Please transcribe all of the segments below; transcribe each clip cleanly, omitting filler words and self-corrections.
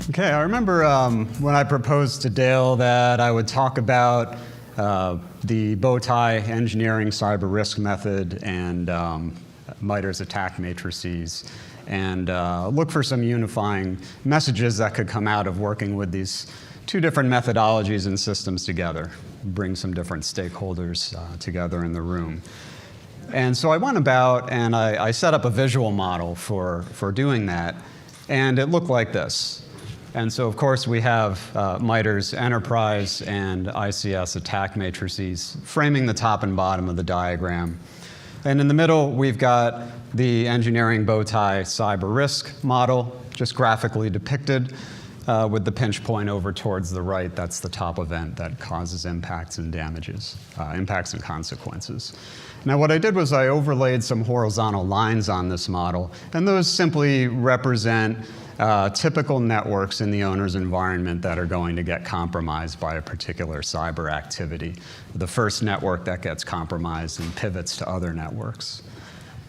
Okay, I remember when I proposed to Dale that I would talk about the Bowtie engineering cyber risk method and MITRE's attack matrices, and look for some unifying messages that could come out of working with these two different methodologies and systems together, bring some different stakeholders together in the room. And so I went about and I set up a visual model for doing that, and it looked like this. And so, of course, we have MITRE's enterprise and ICS attack matrices framing the top and bottom of the diagram. And in the middle, we've got the engineering Bowtie cyber risk model, just graphically depicted with the pinch point over towards the right. That's the top event that causes impacts and damages, impacts and consequences. Now, what I did was I overlaid some horizontal lines on this model, and those simply represent typical networks in the owner's environment that are going to get compromised by a particular cyber activity. The first network that gets compromised and pivots to other networks.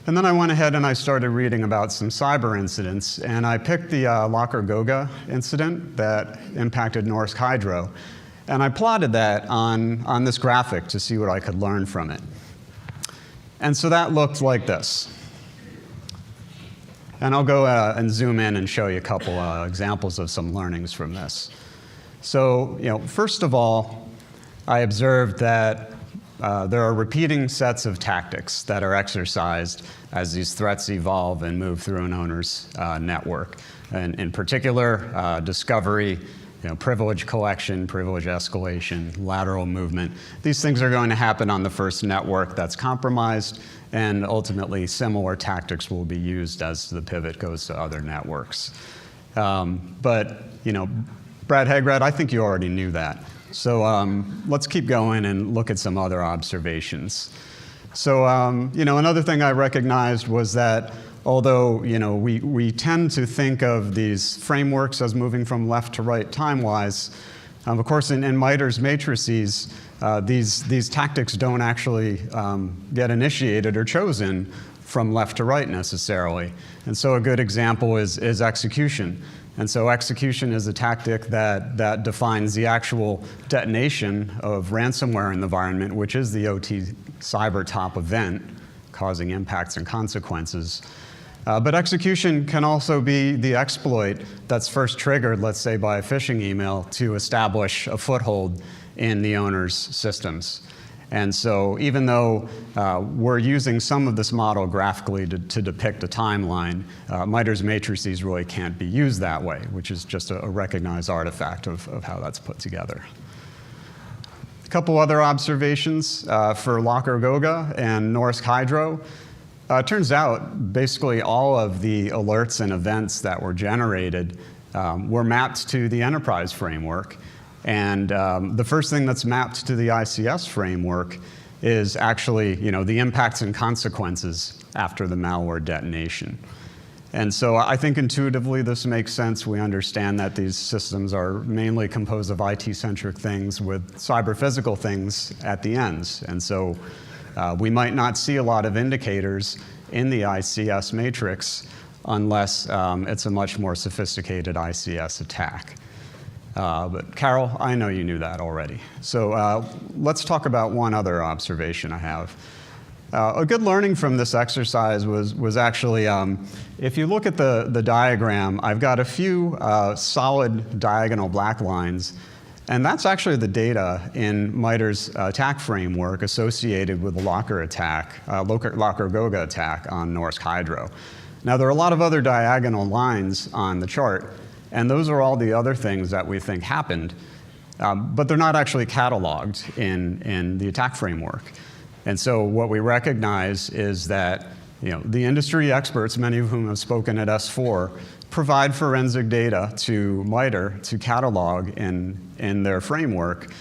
And then I went ahead and I started reading about some cyber incidents, and I picked the Locker-Goga incident that impacted Norsk Hydro, and I plotted that on this graphic to see what I could learn from it. And so that looked like this. And I'll go and zoom in and show you a couple examples of some learnings from this. So, first of all, I observed that there are repeating sets of tactics that are exercised as these threats evolve and move through an owner's network. And in particular, discovery, privilege collection, privilege escalation, lateral movement. These things are going to happen on the first network that's compromised, and ultimately similar tactics will be used as the pivot goes to other networks. But Brad Hagrad, I think you already knew that. So let's keep going and look at some other observations. So another thing I recognized was that although we tend to think of these frameworks as moving from left to right time-wise, of course in MITRE's matrices, these tactics don't actually get initiated or chosen from left to right necessarily. And so a good example is execution. And so execution is a tactic that defines the actual detonation of ransomware in the environment, which is the OT cyber top event causing impacts and consequences. But execution can also be the exploit that's first triggered, let's say, by a phishing email to establish a foothold in the owner's systems. And so even though we're using some of this model graphically to depict a timeline, MITRE's matrices really can't be used that way, which is just a recognized artifact of how that's put together. A couple other observations for Locker-Goga and Norsk Hydro. It turns out basically all of the alerts and events that were generated were mapped to the enterprise framework. And the first thing that's mapped to the ICS framework is actually the impacts and consequences after the malware detonation. And so I think intuitively this makes sense. We understand that these systems are mainly composed of IT-centric things with cyber-physical things at the ends. And so we might not see a lot of indicators in the ICS matrix unless it's a much more sophisticated ICS attack. But Carol, I know you knew that already. So let's talk about one other observation I have. A good learning from this exercise was actually, if you look at the diagram, I've got a few solid diagonal black lines. And that's actually the data in MITRE's attack framework associated with the Locker-Goga attack on Norsk Hydro. Now, there are a lot of other diagonal lines on the chart, and those are all the other things that we think happened, but they're not actually cataloged in the attack framework. And so what we recognize is that the industry experts, many of whom have spoken at S4, provide forensic data to MITRE to catalog in their framework.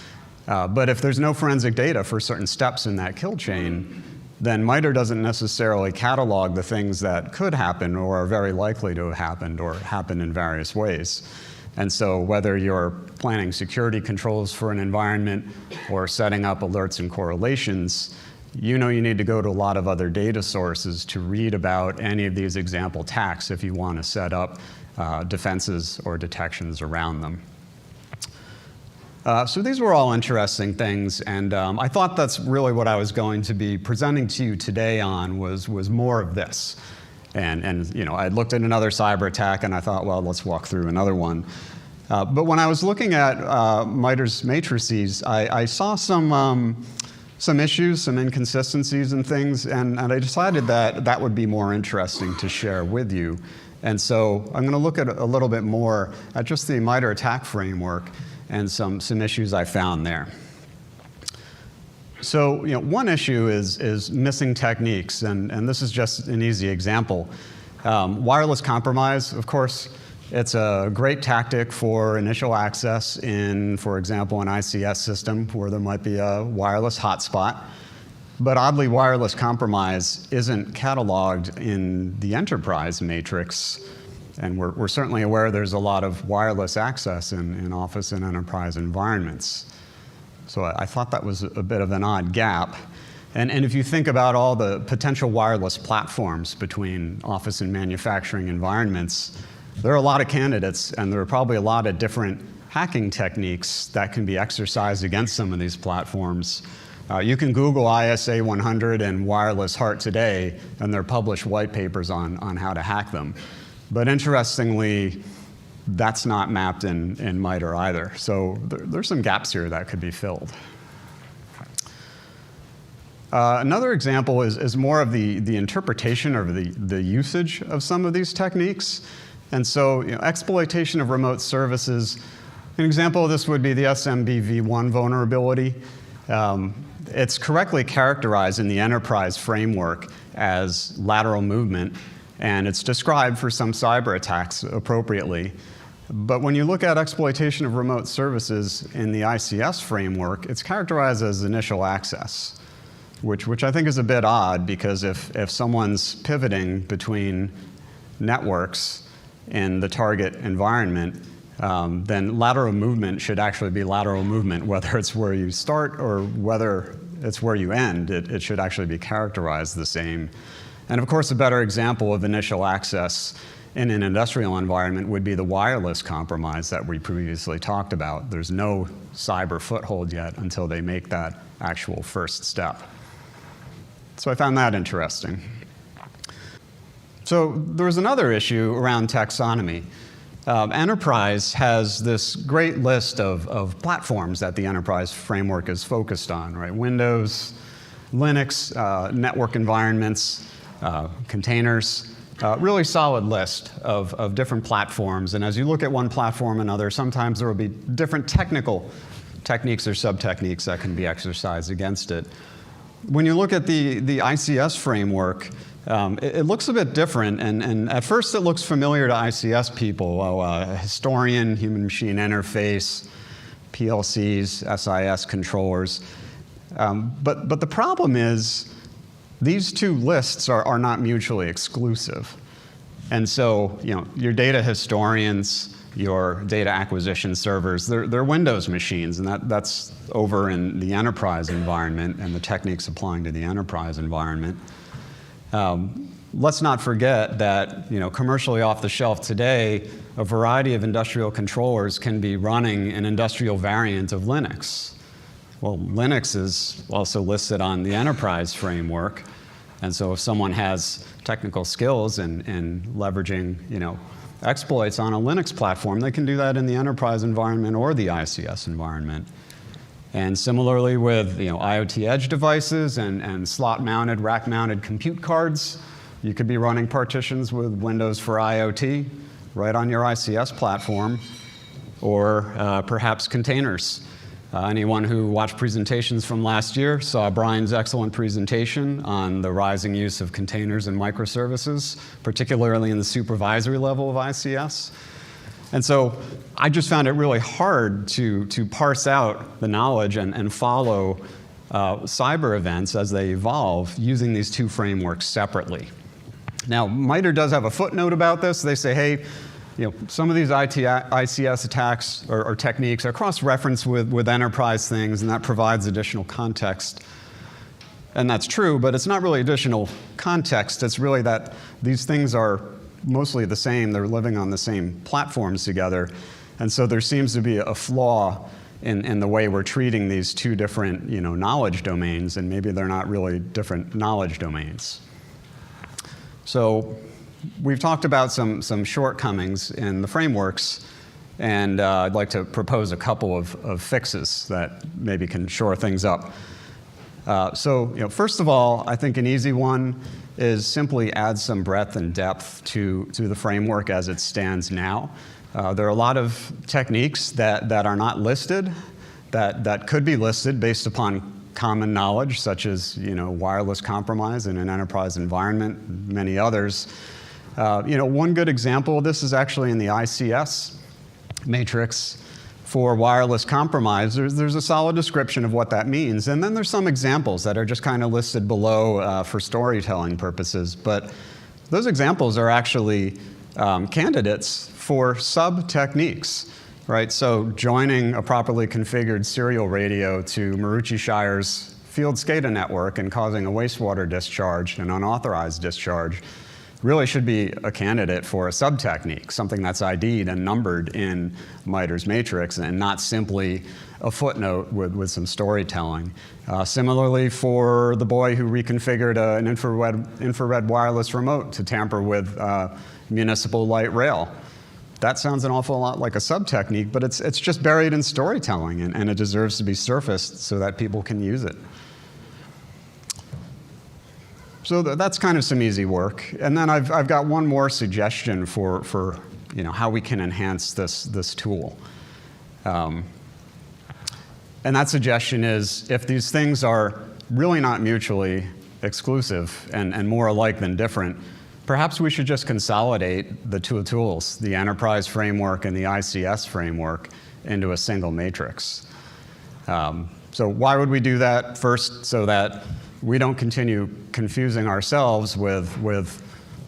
But if there's no forensic data for certain steps in that kill chain, then MITRE doesn't necessarily catalog the things that could happen or are very likely to have happened or happen in various ways. And so whether you're planning security controls for an environment or setting up alerts and correlations, you know you need to go to a lot of other data sources to read about any of these example attacks if you want to set up defenses or detections around them. So these were all interesting things, and I thought that's really what I was going to be presenting to you today on was more of this. And you know, I looked at another cyber attack and I thought, well, let's walk through another one. But when I was looking at MITRE's matrices, I saw some issues, some inconsistencies and things, and I decided that that would be more interesting to share with you. And so I'm going to look at a little bit more at just the MITRE attack framework and some issues I found there. So, you know, one issue is missing techniques, and this is just an easy example. Wireless compromise, of course, it's a great tactic for initial access in, for example, an ICS system where there might be a wireless hotspot. But oddly, wireless compromise isn't cataloged in the enterprise matrix. And we're certainly aware there's a lot of wireless access in office and enterprise environments. So I thought that was a bit of an odd gap. And if you think about all the potential wireless platforms between office and manufacturing environments, there are a lot of candidates, and there are probably a lot of different hacking techniques that can be exercised against some of these platforms. You can Google ISA 100 and wireless HART today, and there are published white papers on how to hack them. But interestingly, that's not mapped in MITRE either. So there's some gaps here that could be filled. Another example is more of the interpretation or the usage of some of these techniques. And so, you know, exploitation of remote services, an example of this would be the SMB-v1 vulnerability. It's correctly characterized in the enterprise framework as lateral movement, and it's described for some cyber attacks appropriately. But when you look at exploitation of remote services in the ICS framework, it's characterized as initial access, which I think is a bit odd, because if someone's pivoting between networks in the target environment, then lateral movement should actually be lateral movement, whether it's where you start or whether it's where you end. It should actually be characterized the same. And of course, a better example of initial access in an industrial environment would be the wireless compromise that we previously talked about. There's no cyber foothold yet until they make that actual first step. So I found that interesting. So there was another issue around taxonomy. Enterprise has this great list of platforms that the enterprise framework is focused on, right? Windows, Linux, network environments, containers, really solid list of different platforms. And as you look at one platform and another, sometimes there will be different technical techniques or sub-techniques that can be exercised against it. When you look at the ICS framework, it looks a bit different, and at first it looks familiar to ICS people. Historian, human-machine interface, PLCs, SIS controllers. But the problem is these two lists are not mutually exclusive. And so, you know, your data historians, your data acquisition servers, they're Windows machines, and that's over in the enterprise environment and the techniques applying to the enterprise environment. Let's not forget that, you know, commercially off the shelf today, a variety of industrial controllers can be running an industrial variant of Linux. Well, Linux is also listed on the enterprise framework, and so if someone has technical skills in leveraging, you know, exploits on a Linux platform, they can do that in the enterprise environment or the ICS environment. And similarly with, you know, IoT edge devices and slot-mounted, rack-mounted compute cards, you could be running partitions with Windows for IoT right on your ICS platform, or perhaps containers. Anyone who watched presentations from last year saw Brian's excellent presentation on the rising use of containers and microservices, particularly in the supervisory level of ICS. And so I just found it really hard to parse out the knowledge and follow cyber events as they evolve using these two frameworks separately. Now, MITRE does have a footnote about this. They say, hey, you know, some of these ICS attacks or techniques are cross-referenced with enterprise things, and that provides additional context. And that's true, but it's not really additional context. It's really that these things are mostly the same. They're living on the same platforms together. And so there seems to be a flaw in the way we're treating these two different knowledge domains, and maybe they're not really different knowledge domains. So we've talked about some shortcomings in the frameworks, and I'd like to propose a couple of fixes that maybe can shore things up. So first of all, I think an easy one is simply add some breadth and depth to the framework as it stands now. There are a lot of techniques that are not listed, that could be listed based upon common knowledge, such as wireless compromise in an enterprise environment, many others. One good example of this is actually in the ICS Matrix for wireless compromise. There's a solid description of what that means, and then there's some examples that are just kind of listed below for storytelling purposes. But those examples are actually candidates for sub-techniques, right? So joining a properly configured serial radio to Marucci-Shire's field SCADA network and causing a wastewater discharge, an unauthorized discharge, really should be a candidate for a sub-technique, something that's ID'd and numbered in MITRE's matrix and not simply a footnote with some storytelling. Similarly, for the boy who reconfigured an infrared wireless remote to tamper with municipal light rail. That sounds an awful lot like a sub-technique, but it's just buried in storytelling, and it deserves to be surfaced so that people can use it. So that's kind of some easy work. And then I've got one more suggestion for how we can enhance this tool. And that suggestion is, if these things are really not mutually exclusive and more alike than different, perhaps we should just consolidate the two tools, the enterprise framework and the ICS framework, into a single matrix. So why would we do that? First, so that we don't continue confusing ourselves with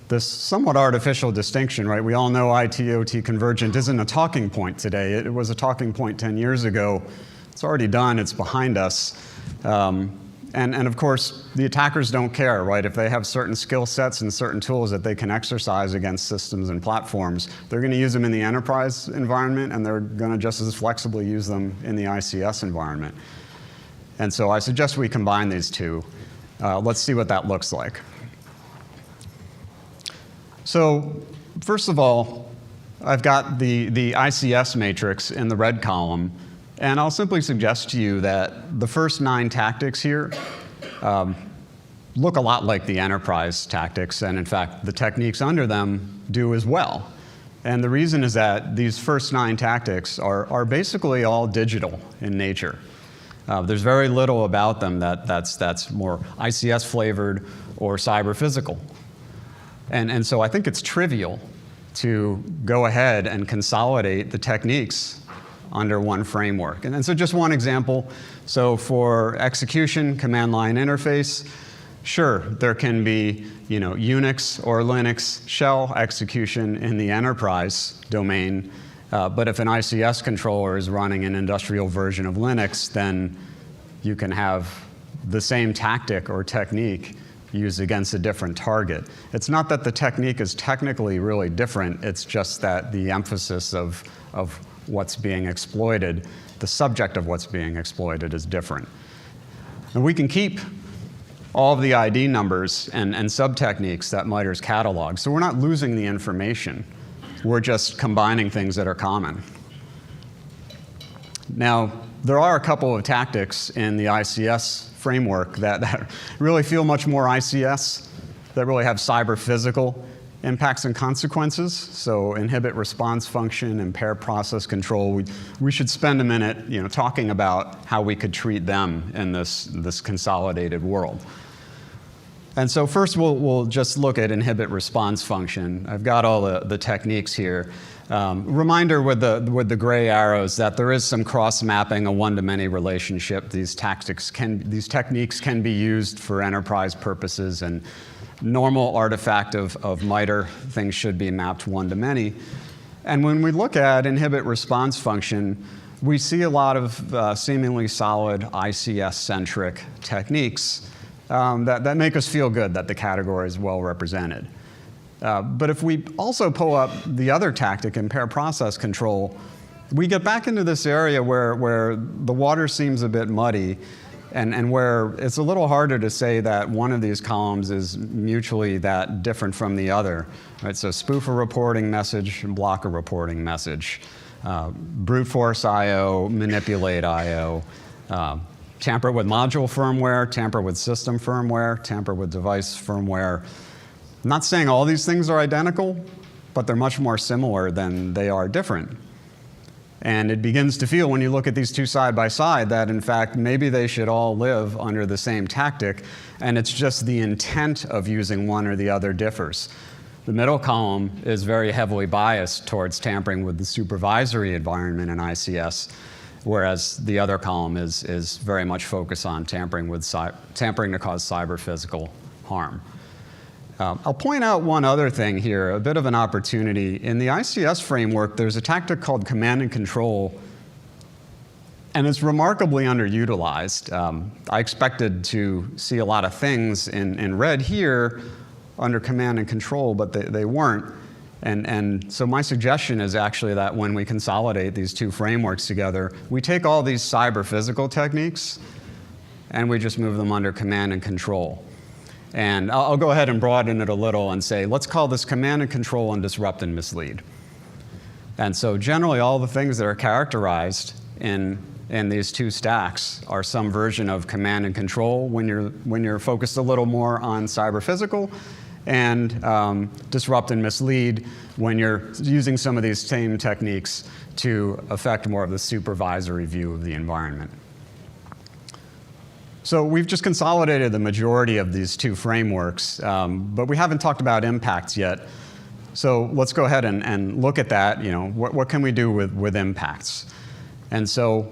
this somewhat artificial distinction, right? We all know IT-OT convergent isn't a talking point today. It was a talking point 10 years ago. It's already done, it's behind us. And of course, the attackers don't care, right? If they have certain skill sets and certain tools that they can exercise against systems and platforms, they're gonna use them in the enterprise environment, and they're gonna just as flexibly use them in the ICS environment. And so I suggest we combine these two. Let's see what that looks like. So first of all, I've got the ICS matrix in the red column, and I'll simply suggest to you that the first 9 tactics here look a lot like the enterprise tactics, and in fact, the techniques under them do as well. And the reason is that these first 9 tactics are basically all digital in nature. There's very little about them that's more ICS flavored or cyber physical. And so I think it's trivial to go ahead and consolidate the techniques under one framework. And so just one example. So for execution, command line interface, sure, there can be Unix or Linux shell execution in the enterprise domain. But if an ICS controller is running an industrial version of Linux, then you can have the same tactic or technique used against a different target. It's not that the technique is technically really different, it's just that the emphasis of what's being exploited, the subject of what's being exploited is different. And we can keep all of the ID numbers and sub-techniques that MITRE's catalog, so we're not losing the information. We're just combining things that are common. Now, there are a couple of tactics in the ICS framework that really feel much more ICS, that really have cyber-physical impacts and consequences. So inhibit response function, impair process control. We should spend a minute talking about how we could treat them in this consolidated world. And so first we'll just look at inhibit response function. I've got all the techniques here. Reminder with the gray arrows that there is some cross-mapping, a one-to-many relationship. These techniques can be used for enterprise purposes, and normal artifact of MITRE, things should be mapped one-to-many. And when we look at inhibit response function, we see a lot of seemingly solid ICS-centric techniques that make us feel good that the category is well represented. But if we also pull up the other tactic in pair process control, we get back into this area where the water seems a bit muddy and where it's a little harder to say that one of these columns is mutually that different from the other. Right? So spoofer reporting message, blocker reporting message, brute force I/O, manipulate I/O, tamper with module firmware, tamper with system firmware, tamper with device firmware. I'm not saying all these things are identical, but they're much more similar than they are different. And it begins to feel, when you look at these two side by side, that in fact maybe they should all live under the same tactic, and it's just the intent of using one or the other differs. The middle column is very heavily biased towards tampering with the supervisory environment in ICS, whereas the other column is very much focused on tampering to cause cyber-physical harm. I'll point out one other thing here, a bit of an opportunity. In the ICS framework, there's a tactic called command and control, and it's remarkably underutilized. I expected to see a lot of things in red here under command and control, but they weren't. And so my suggestion is actually that when we consolidate these two frameworks together, we take all these cyber-physical techniques and we just move them under command and control. And I'll go ahead and broaden it a little and say, let's call this command and control and disrupt and mislead. And so generally all the things that are characterized in these two stacks are some version of command and control when you're focused a little more on cyber-physical, and disrupt and mislead when you're using some of these same techniques to affect more of the supervisory view of the environment. So we've just consolidated the majority of these two frameworks, but we haven't talked about impacts yet. So let's go ahead and look at that. You know, what can we do with impacts? And so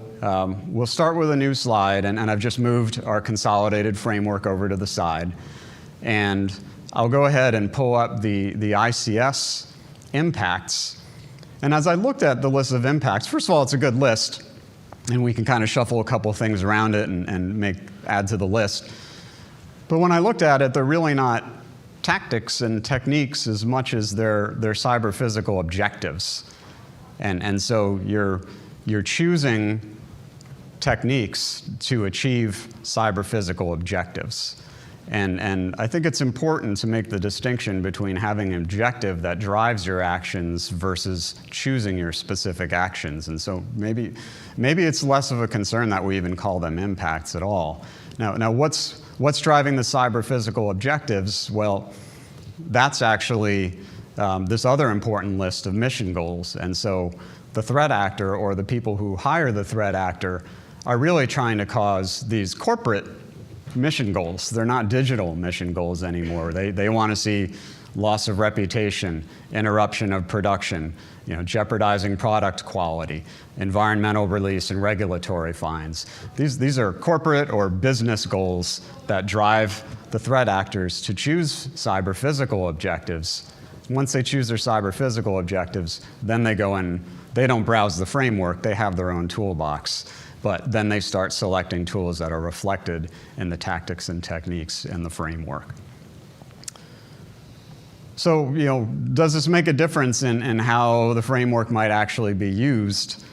we'll start with a new slide, and I've just moved our consolidated framework over to the side. And I'll go ahead and pull up the ICS impacts. And as I looked at the list of impacts, first of all, it's a good list, and we can kind of shuffle a couple things around it and add to the list. But when I looked at it, they're really not tactics and techniques as much as they're cyber-physical objectives. And so you're choosing techniques to achieve cyber-physical objectives. And I think it's important to make the distinction between having an objective that drives your actions versus choosing your specific actions. And so maybe it's less of a concern that we even call them impacts at all. Now what's driving the cyber-physical objectives? Well, that's actually this other important list of mission goals. And so the threat actor, or the people who hire the threat actor, are really trying to cause these corporate mission goals. They're not digital mission goals anymore. They want to see loss of reputation, interruption of production, jeopardizing product quality, environmental release, and regulatory fines. These are corporate or business goals that drive the threat actors to choose cyber-physical objectives. Once they choose their cyber-physical objectives, then they go in. They don't browse the framework. They have their own toolbox. But then they start selecting tools that are reflected in the tactics and techniques in the framework. So, does this make a difference in how the framework might actually be used?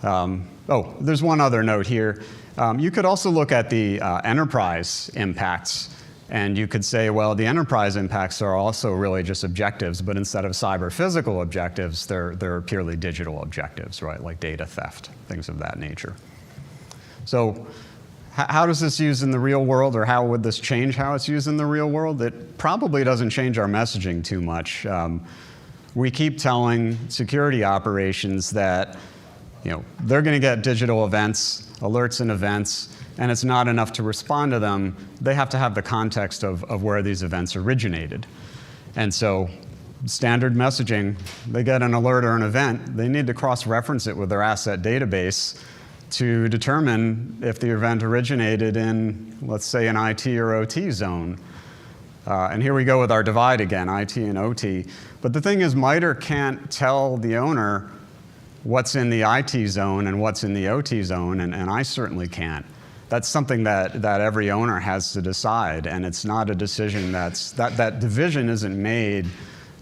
There's one other note here. You could also look at the enterprise impacts, and you could say, well, the enterprise impacts are also really just objectives, but instead of cyber-physical objectives, they're purely digital objectives, right? Like data theft, things of that nature. So how does this use in the real world, or how would this change how it's used in the real world? It probably doesn't change our messaging too much. We keep telling security operations that they're going to get digital events, alerts and events, and it's not enough to respond to them. They have to have the context of where these events originated. And so standard messaging, they get an alert or an event, they need to cross-reference it with their asset database to determine if the event originated in, let's say, an IT or OT zone. And here we go with our divide again, IT and OT. But the thing is, MITRE can't tell the owner what's in the IT zone and what's in the OT zone, and I certainly can't. that's something that every owner has to decide, and it's not a decision that division isn't made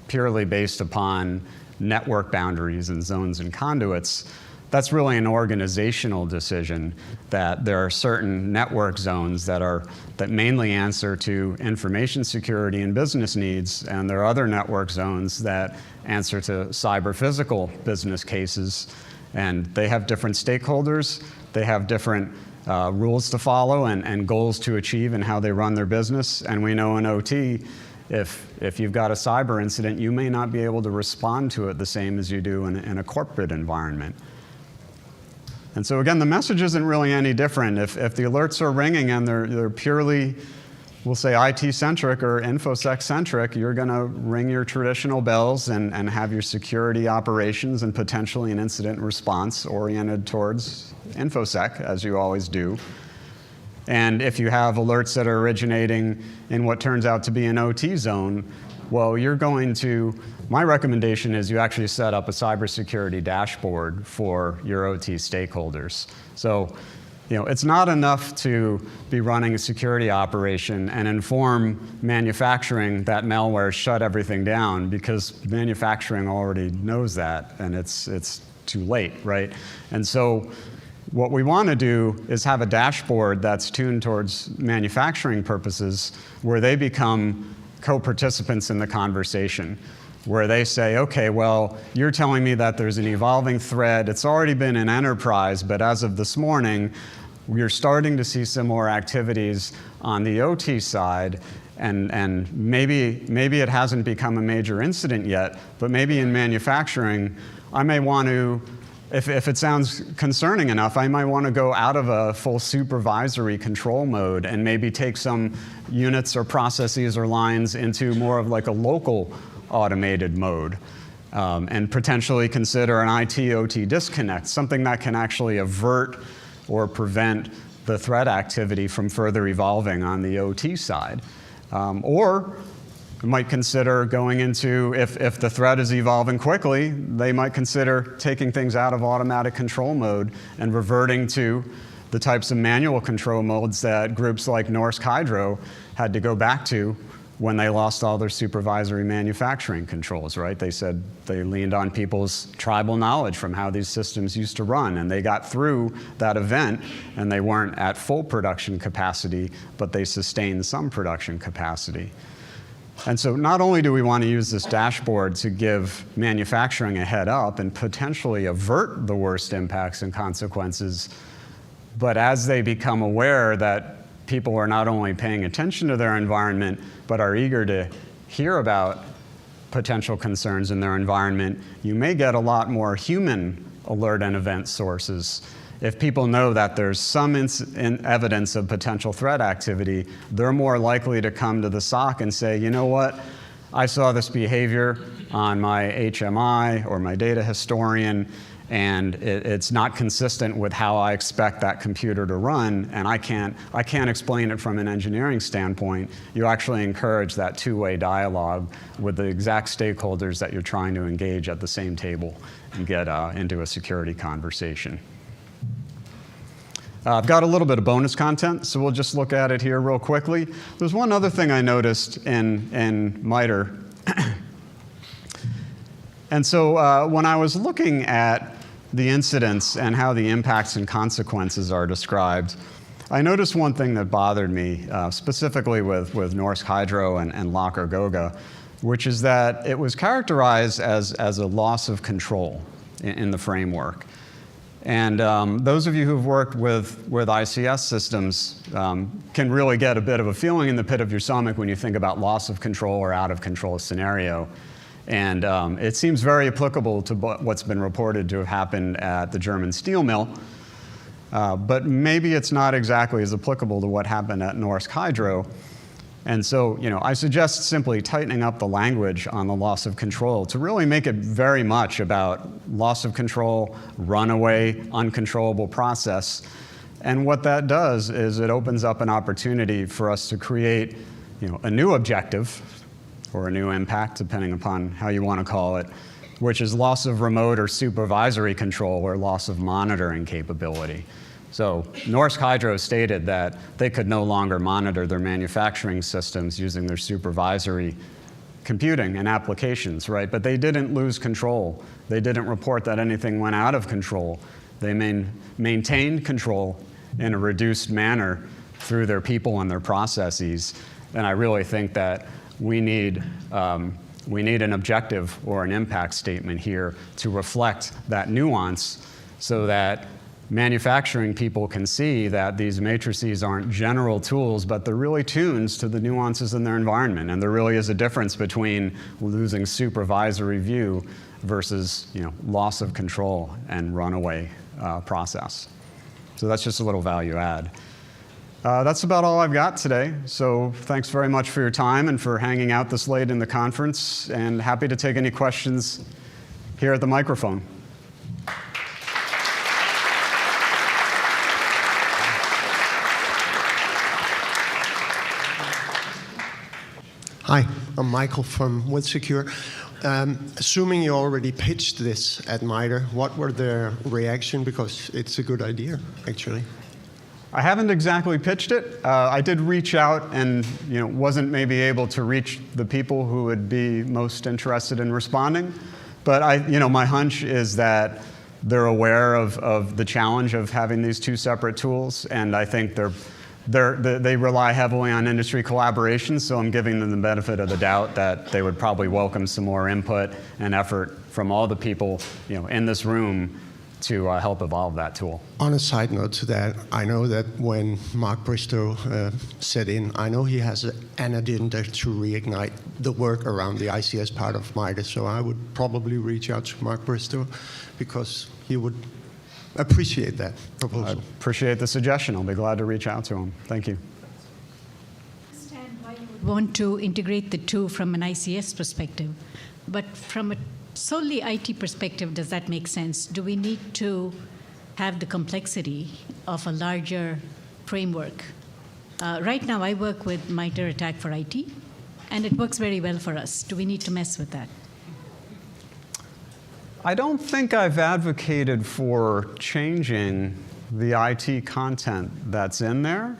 purely based upon network boundaries and zones and conduits. That's really an organizational decision, that there are certain network zones that mainly answer to information security and business needs, and there are other network zones that answer to cyber-physical business cases, and they have different stakeholders, they have different rules to follow and goals to achieve and how they run their business. And we know in OT, if you've got a cyber incident, you may not be able to respond to it the same as you do in a corporate environment. And so again, the message isn't really any different. If the alerts are ringing and they're purely, we'll say, IT-centric or InfoSec-centric, you're going to ring your traditional bells and have your security operations and potentially an incident response oriented towards InfoSec, as you always do. And if you have alerts that are originating in what turns out to be an OT zone, well, you're going to, my recommendation is you actually set up a cybersecurity dashboard for your OT stakeholders. So, it's not enough to be running a security operation and inform manufacturing that malware shut everything down, because manufacturing already knows that, and it's too late, right? And so what we want to do is have a dashboard that's tuned towards manufacturing purposes, where they become co-participants in the conversation, where they say, okay, well, you're telling me that there's an evolving threat. It's already been an enterprise, but as of this morning, we're starting to see similar activities on the OT side, and maybe it hasn't become a major incident yet, but maybe in manufacturing, I may want to, if it sounds concerning enough, I might want to go out of a full supervisory control mode and maybe take some units or processes or lines into more of like a local automated mode, and potentially consider an IT-OT disconnect, something that can actually avert or prevent the threat activity from further evolving on the OT side. Or might consider going into, if the threat is evolving quickly, they might consider taking things out of automatic control mode and reverting to the types of manual control modes that groups like Norsk Hydro had to go back to when they lost all their supervisory manufacturing controls, right? They said they leaned on people's tribal knowledge from how these systems used to run, and they got through that event, and they weren't at full production capacity, but they sustained some production capacity. And so not only do we want to use this dashboard to give manufacturing a head up and potentially avert the worst impacts and consequences, but as they become aware that people are not only paying attention to their environment, but are eager to hear about potential concerns in their environment, you may get a lot more human alert and event sources. If people know that there's some evidence of potential threat activity, they're more likely to come to the SOC and say, you know what, I saw this behavior on my HMI or my data historian, and it's not consistent with how I expect that computer to run, and I can't explain it from an engineering standpoint. You actually encourage that two-way dialogue with the exact stakeholders that you're trying to engage at the same table and get into a security conversation. I've got a little bit of bonus content, so we'll just look at it here real quickly. There's one other thing I noticed in MITRE. And so when I was looking at the incidents and how the impacts and consequences are described, I noticed one thing that bothered me, specifically with Norsk Hydro and Lacher Goga, which is that it was characterized as a loss of control in the framework. And those of you who've worked with ICS systems can really get a bit of a feeling in the pit of your stomach when you think about loss of control or out of control scenario. And it seems very applicable to what's been reported to have happened at the German steel mill. But maybe it's not exactly as applicable to what happened at Norsk Hydro. And so, I suggest simply tightening up the language on the loss of control to really make it very much about loss of control, runaway, uncontrollable process. And what that does is it opens up an opportunity for us to create, a new objective or a new impact, depending upon how you want to call it, which is loss of remote or supervisory control or loss of monitoring capability. So Norsk Hydro stated that they could no longer monitor their manufacturing systems using their supervisory computing and applications, right? But they didn't lose control. They didn't report that anything went out of control. They maintained control in a reduced manner through their people and their processes. And I really think that we need an objective or an impact statement here to reflect that nuance so that manufacturing people can see that these matrices aren't general tools, but they're really tunes to the nuances in their environment. And there really is a difference between losing supervisory view versus loss of control and runaway process. So that's just a little value add. That's about all I've got today. So thanks very much for your time and for hanging out this late in the conference, and happy to take any questions here at the microphone. Hi, I'm Michael from WithSecure. Assuming you already pitched this at MITRE, what were their reaction? Because it's a good idea, actually. I haven't exactly pitched it. I did reach out and wasn't maybe able to reach the people who would be most interested in responding. But my hunch is that they're aware of the challenge of having these two separate tools, and I think they rely heavily on industry collaboration, so I'm giving them the benefit of the doubt that they would probably welcome some more input and effort from all the people in this room to help evolve that tool. On a side note to that, I know that when Mark Bristow set in, I know he has an agenda to reignite the work around the ICS part of MITRE, so I would probably reach out to Mark Bristow because he would appreciate that proposal. I appreciate the suggestion. I'll be glad to reach out to him. Thank you. I understand why you would want to integrate the two from an ICS perspective, but from a solely IT perspective, does that make sense? Do we need to have the complexity of a larger framework? Right now, I work with MITRE Attack for IT, and it works very well for us. Do we need to mess with that? I don't think I've advocated for changing the IT content that's in there,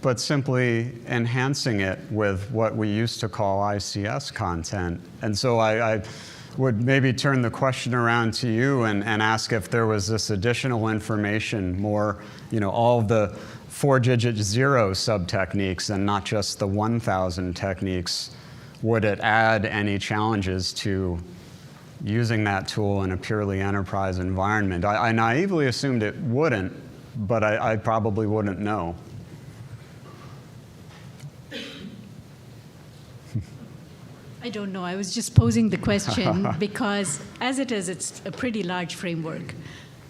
but simply enhancing it with what we used to call ICS content. And so I would maybe turn the question around to you and ask if there was this additional information, more, all of the 4-digit zero sub-techniques and not just the 1,000 techniques. Would it add any challenges to using that tool in a purely enterprise environment? I naively assumed it wouldn't, but I probably wouldn't know. I don't know. I was just posing the question because, as it is, it's a pretty large framework.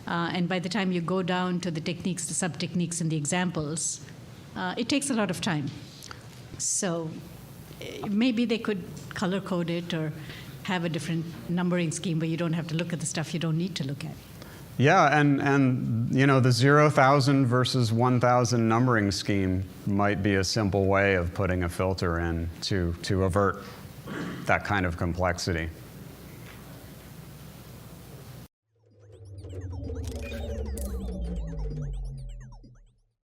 And by the time you go down to the techniques, the sub-techniques, and the examples, it takes a lot of time. So maybe they could color-code it or have a different numbering scheme where you don't have to look at the stuff you don't need to look at. Yeah, and the 0,000 versus 1,000 numbering scheme might be a simple way of putting a filter in to avert that kind of complexity.